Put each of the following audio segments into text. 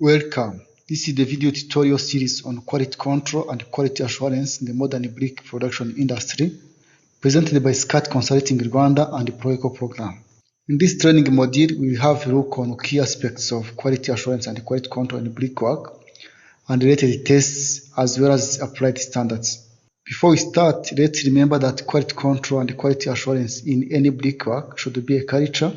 Welcome. This is the video tutorial series on quality control and quality assurance in the modern brick production industry, presented by SCAT Consulting Rwanda and the ProEco program. In this training module, we have a look on key aspects of quality assurance and quality control in brickwork and related tests as well as applied standards. Before we start, let's remember that quality control and quality assurance in any brickwork should be a culture,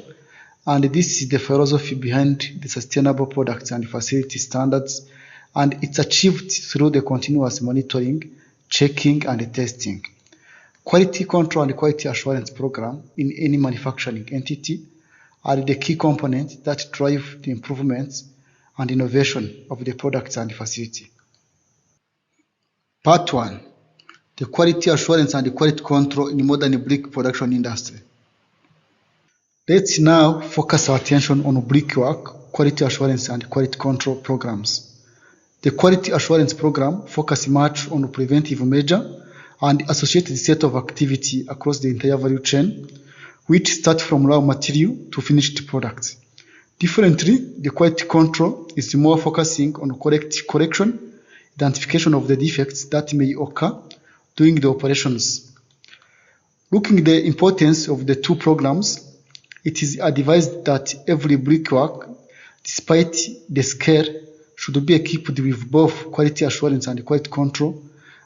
and this is the philosophy behind the sustainable products and facility standards, and it's achieved through the continuous monitoring, checking, and testing. Quality control and quality assurance program in any manufacturing entity are the key components that drive the improvements and innovation of the products and facility. Part 1. The quality assurance and the quality control in the modern brick production industry. Let's now focus our attention on brickwork, quality assurance and quality control programs. The quality assurance program focuses much on preventive measure and associated set of activity across the entire value chain, which start from raw material to finished products. Differently, the quality control is more focusing on correction, identification of the defects that may occur during the operations. Looking at the importance of the two programs, it is advised that every brickwork, despite the scale, should be equipped with both quality assurance and quality control,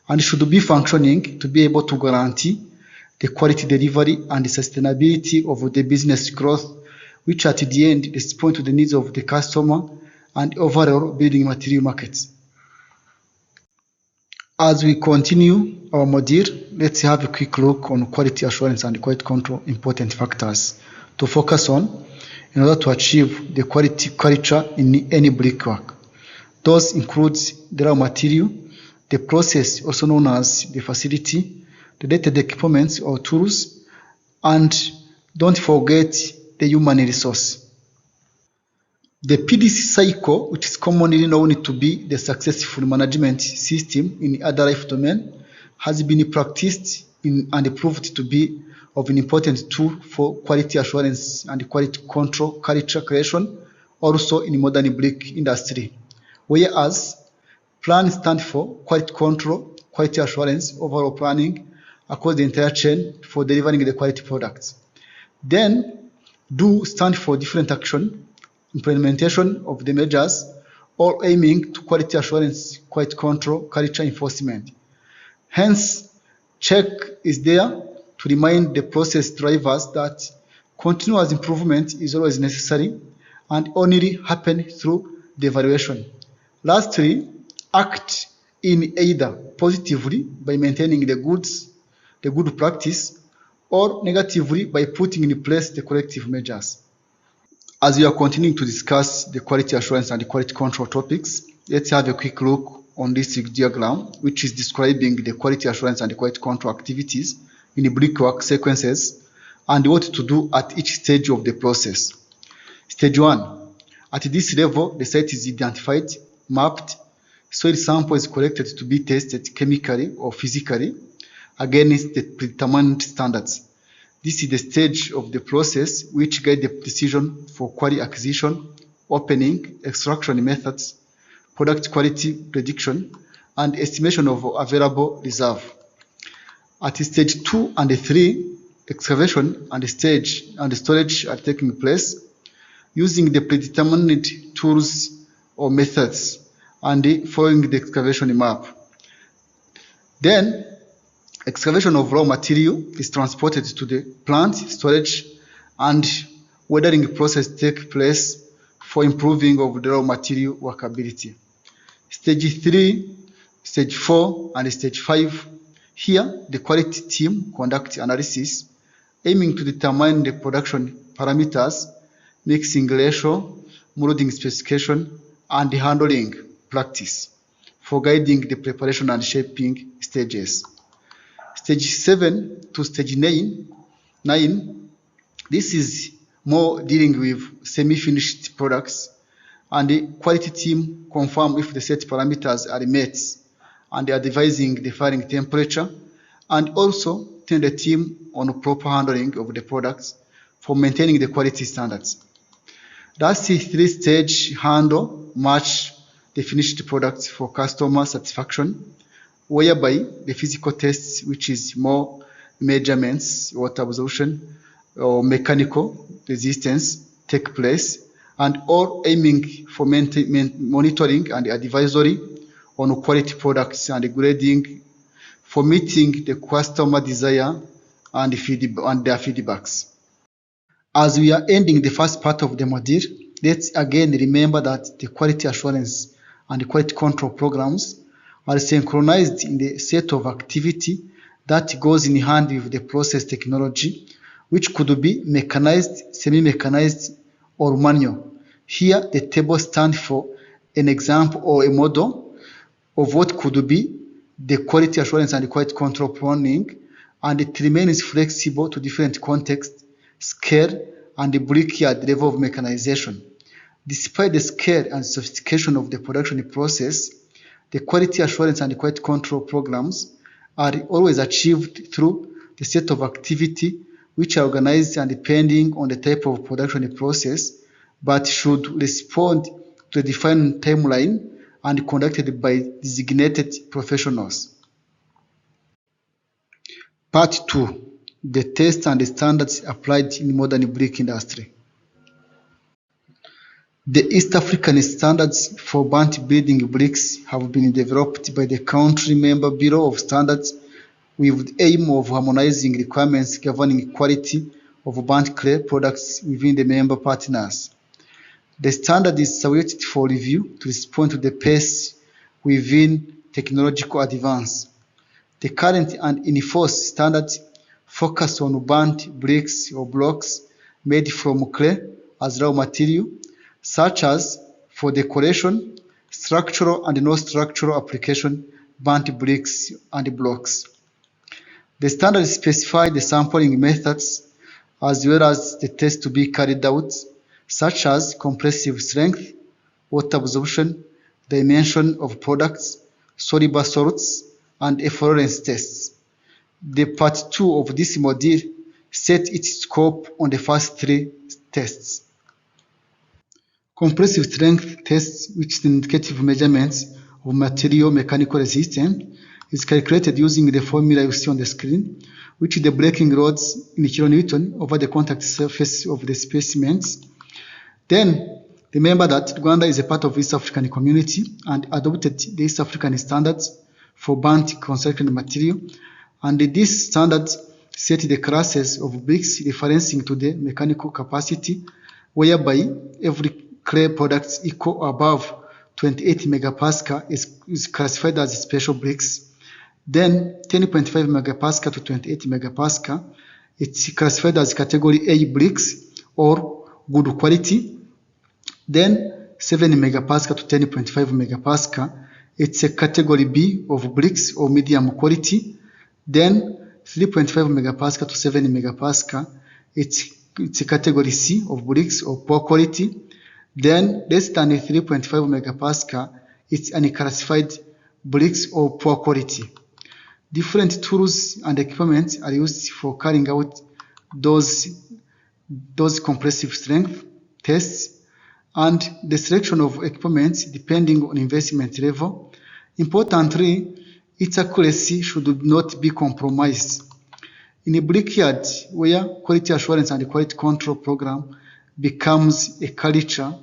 and should be functioning to be able to guarantee the quality delivery and the sustainability of the business growth, which at the end respond to the needs of the customer and overall building material markets. As we continue our module, let's have a quick look on quality assurance and quality control important factors to focus on in order to achieve the quality culture in any brickwork. Those include the raw material, the process also known as the facility, the related equipment or tools, and don't forget the human resource. The PDC cycle, which is commonly known to be the successful management system in other life domain, has been practiced and proved to be of an important tool for quality assurance and quality control culture creation, also in modern brick industry. Whereas PLAN stands for quality control, quality assurance, overall planning across the entire chain for delivering the quality products. Then DO stands for different action, implementation of the measures, all aiming to quality assurance, quality control, culture enforcement. Hence, check is there to remind the process drivers that continuous improvement is always necessary and only happen through the evaluation. Lastly, act in either positively by maintaining the good practice, or negatively by putting in place the corrective measures. As we are continuing to discuss the quality assurance and the quality control topics, let's have a quick look on this diagram, which is describing the quality assurance and the quality control activities in the brickwork sequences and what to do at each stage of the process. Stage 1. At this level, the site is identified, mapped, soil sample is collected to be tested chemically or physically against the predetermined standards. This is the stage of the process which guides the decision for quarry acquisition, opening, extraction methods, product quality prediction, and estimation of available reserve. At stage 2 and 3, excavation and storage are taking place using the predetermined tools or methods and following the excavation map. Then, excavation of raw material is transported to the plant, storage, and weathering process take place for improving of the raw material workability. Stage 3, stage 4, and stage 5. Here, the quality team conducts analysis aiming to determine the production parameters, mixing ratio, molding specification, and the handling practice for guiding the preparation and shaping stages. Stage 7 to stage 9, this is more dealing with semi-finished products, and the quality team confirm if the set parameters are met, and they are devising the firing temperature, and also train the team on proper handling of the products for maintaining the quality standards. That's the 3-stage handle match the finished products for customer satisfaction, whereby the physical tests, which is more measurements, water absorption or mechanical resistance, take place, and all aiming for monitoring and advisory on quality products and grading for meeting the customer desire and their feedbacks. As we are ending the first part of the module, let's again remember that the quality assurance and the quality control programs are synchronized in the set of activity that goes in hand with the process technology, which could be mechanized, semi-mechanized, or manual. Here, the table stands for an example or a model of what could be the quality assurance and the quality control planning, and it remains flexible to different contexts, scale, and the brickyard level of mechanization. Despite the scale and sophistication of the production process, the quality assurance and the quality control programs are always achieved through the set of activity which are organized and depending on the type of production process, but should respond to a defined timeline and conducted by designated professionals. Part 2. The tests and the standards applied in modern brick industry. The East African standards for burnt building bricks have been developed by the country member Bureau of Standards with the aim of harmonizing requirements governing quality of burnt clay products within the member partners. The standard is subject for review to respond to the pace within technological advance. The current and enforced standards focus on burnt bricks or blocks made from clay as raw material, such as for decoration, structural and non-structural application burnt bricks and blocks. The standards specify the sampling methods as well as the tests to be carried out, such as compressive strength, water absorption, dimension of products, soluble salts, and effluence tests. The part 2 of this module set its scope on the first 3 tests. Compressive strength tests, which is the indicative measurements of material mechanical resistance, is calculated using the formula you see on the screen, which is the breaking loads in kilonewton over the contact surface of the specimens. Then remember that Rwanda is a part of East African community and adopted the East African standards for burnt construction material, and these standards set the classes of bricks referencing to the mechanical capacity, whereby every clay product equal or above 28 megapascal is classified as special bricks. Then 10.5 megapascal to 28 megapascal, it's classified as category A bricks or good quality. Then 7 megapascal to 10.5 megapascal, it's a category B of bricks or medium quality. Then 3.5 megapascal to 7 megapascal, it's a category C of bricks or poor quality. Then less than 3.5 megapascal, it's unclassified bricks or poor quality. Different tools and equipment are used for carrying out those compressive strength tests, and the selection of equipment depending on investment level. Importantly, its accuracy should not be compromised. In a brickyard where quality assurance and quality control program becomes a culture,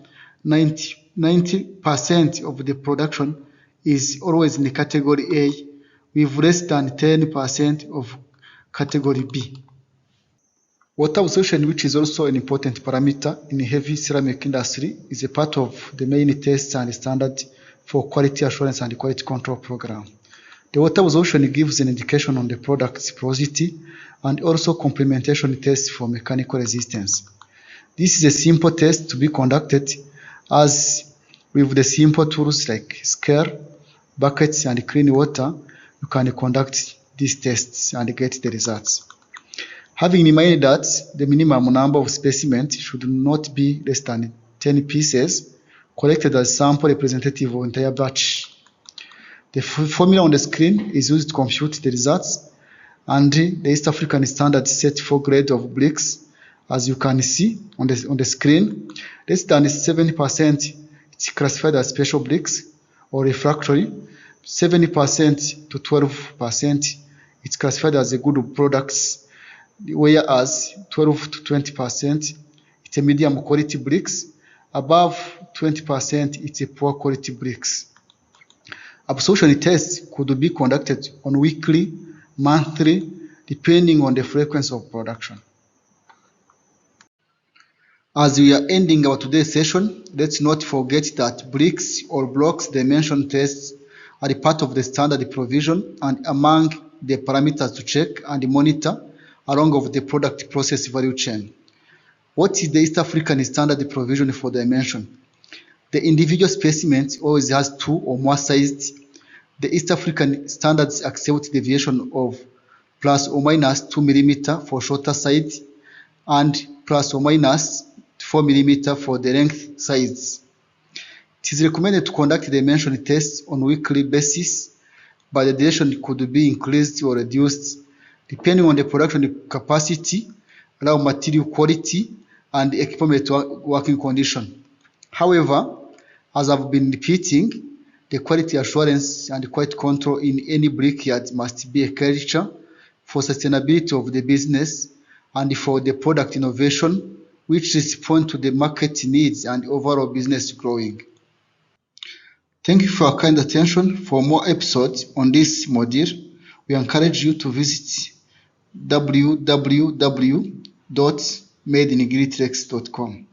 90% of the production is always in the category A, with less than 10% of category B. Water absorption, which is also an important parameter in the heavy ceramic industry, is a part of the main tests and standard for quality assurance and quality control program. The water absorption gives an indication on the product's porosity and also complementation tests for mechanical resistance. This is a simple test to be conducted as with the simple tools like scale, buckets, and clean water. You can conduct these tests and get the results. Having in mind that the minimum number of specimens should not be less than 10 pieces collected as sample representative of entire batch. The formula on the screen is used to compute the results, and the East African standard set 4 grades of bricks. As you can see on the screen, less than 7% it's classified as special bricks or refractory. 70% to 12%, it's classified as a good products, whereas 12 to 20%, it's a medium quality bricks. Above 20%, it's a poor quality bricks. Absorption tests could be conducted on weekly, monthly, depending on the frequency of production. As we are ending our today's session, let's not forget that bricks or blocks dimension tests are a part of the standard provision and among the parameters to check and monitor along with the product process value chain. What is the East African standard provision for dimension? The individual specimen always has 2 or more sizes. The East African standards accept deviation of plus or minus 2 mm for shorter side and plus or minus 4 mm for the length size. It is recommended to conduct dimension tests on weekly basis, but the duration could be increased or reduced depending on the production capacity, raw material quality, and equipment working condition. However, as I've been repeating, the quality assurance and quality control in any brickyard must be a culture for sustainability of the business and for the product innovation which respond to the market needs and overall business growing. Thank you for your kind attention. For more episodes on this module, we encourage you to visit www.madeinigritrex.com.